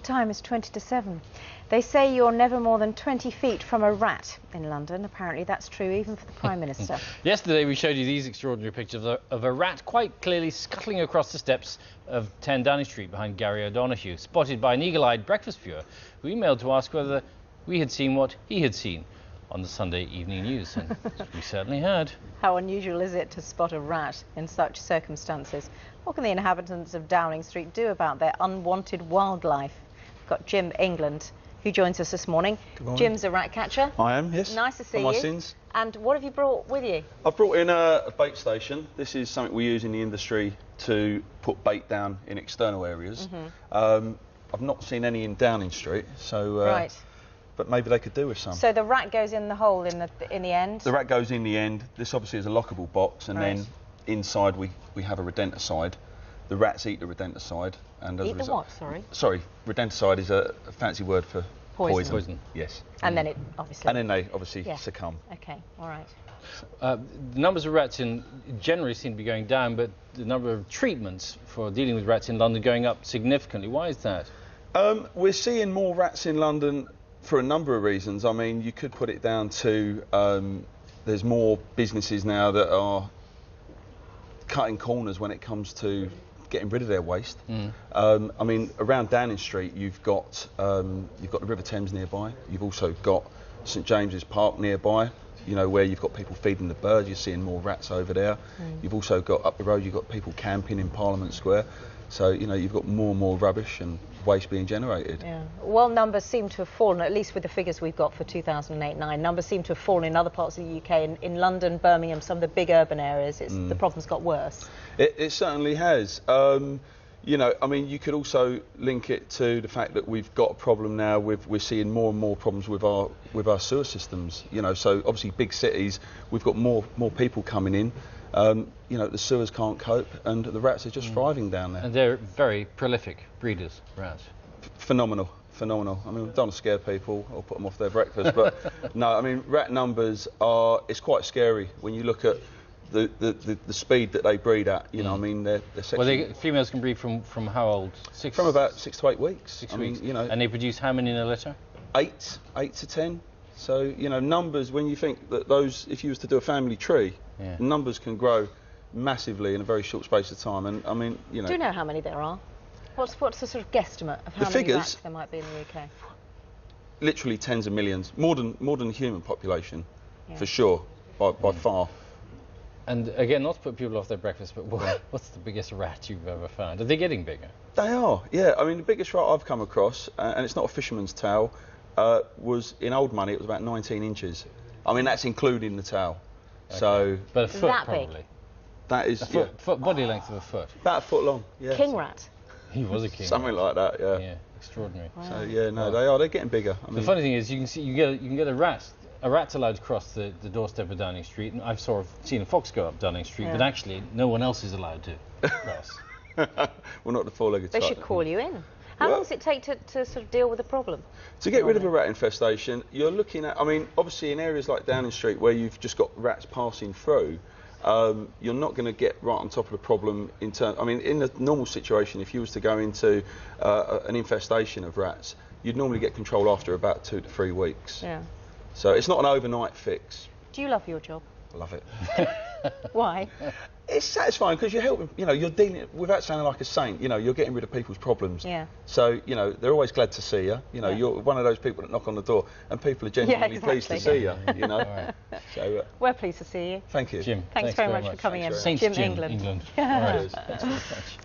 time is 20 to 7. They say you're never more than 20 feet from a rat in London. Apparently that's true even for the Prime Minister. Yesterday we showed you these extraordinary pictures of a rat quite clearly scuttling across the steps of 10 Downing Street behind Gary O'Donoghue, spotted by an eagle-eyed breakfast viewer who emailed to ask whether we had seen what he had seen on the Sunday evening news, and we certainly had. How unusual is it to spot a rat in such circumstances? What can the inhabitants of Downing Street do about their unwanted wildlife? We've got Jim England, who joins us this morning. Good morning. Jim's a rat catcher. I am, yes. Nice to see my you. sins. And what have you brought with you? I've brought in a bait station. This is something we use in the industry to put bait down in external areas. I've not seen any in Downing Street, so Right. but maybe they could do with some. So the rat goes in the hole in the end? The rat goes in the end. This obviously is a lockable box, and Right. then inside we have a rodenticide. The rats eat the rodenticide, and as Eat a the result, what, sorry? Sorry, rodenticide is a fancy word for Poison. Yes. And then it obviously... And then they obviously Yeah. succumb. OK, all right. The numbers of rats generally seem to be going down, but the number of treatments for dealing with rats in London going up significantly. Why is that? We're seeing more rats in London for a number of reasons. I mean, you could put it down to there's more businesses now that are cutting corners when it comes to getting rid of their waste. I mean, around Downing Street, you've got the River Thames nearby. You've also got St James's Park nearby. You know, where you've got people feeding the birds. You're seeing more rats over there. You've also got up the road. You've got people camping in Parliament Square. So you know, you've got more and more rubbish and waste being generated. Yeah. Well, numbers seem to have fallen, at least with the figures we've got for 2008-9. Numbers seem to have fallen in other parts of the UK, in London, Birmingham, some of the big urban areas. The problem's got worse. It certainly has. You know, I mean, you could also link it to the fact that we've got a problem now we're seeing more and more problems with our sewer systems. You know, so obviously big cities, we've got more people coming in. You know, the sewers can't cope, and the rats are just thriving down there. And they're very prolific breeders, rats. Phenomenal. I mean, we don't want to scare people or put them off their breakfast, but no, I mean, rat numbers it's quite scary when you look at the speed that they breed at. You know, I mean, they're sexually... Well, females can breed from how old? From about 6 to 8 weeks. 6 I weeks. mean, you know... And they produce how many in a litter? 8 to 10. So, you know, numbers, when you think that those, if you was to do a family tree, numbers can grow massively in a very short space of time. And I mean, you know... Do you know how many there are? What's the sort of guestimate of how many rats there might be in the UK? Literally tens of millions, more than the human population, for sure, by far. And again, not to put people off their breakfast, but what's the biggest rat you've ever found? Are they getting bigger? They are, yeah. I mean, the biggest rat I've come across, and it's not a fisherman's tail, was in old money. It was about 19 inches. I mean, that's including the tail. Okay. So, but a foot that probably. Big? That is foot body length of a foot. About a foot long. Yeah. King rat. He was a king. Something like that. Yeah. Yeah, extraordinary. Wow. So yeah, no, they are. They're getting bigger. I mean, the funny thing is, you can get a rat. A rat's allowed to cross the doorstep of Downing Street, and I've seen a fox go up Downing Street, but actually no one else is allowed to cross. Well, not the four-legged type. They should call you in. How long does it take to sort of deal with the problem? To get rid of a rat infestation, you're looking at, I mean, obviously in areas like Downing Street where you've just got rats passing through, you're not going to get right on top of the problem I mean, in a normal situation, if you was to go into an infestation of rats, you'd normally get control after about 2 to 3 weeks. Yeah. So it's not an overnight fix. Do you love your job? I love it. Why? It's satisfying because you're helping, you know, you're dealing, without sounding like a saint, you know, you're getting rid of people's problems. Yeah. So, you know, they're always glad to see you. You know, you're one of those people that knock on the door and people are genuinely pleased to see you, you know. Right. So, we're pleased to see you. thank you. Jim, Thanks very much for coming in. Saint Jim Jim England. All right. Thanks very much.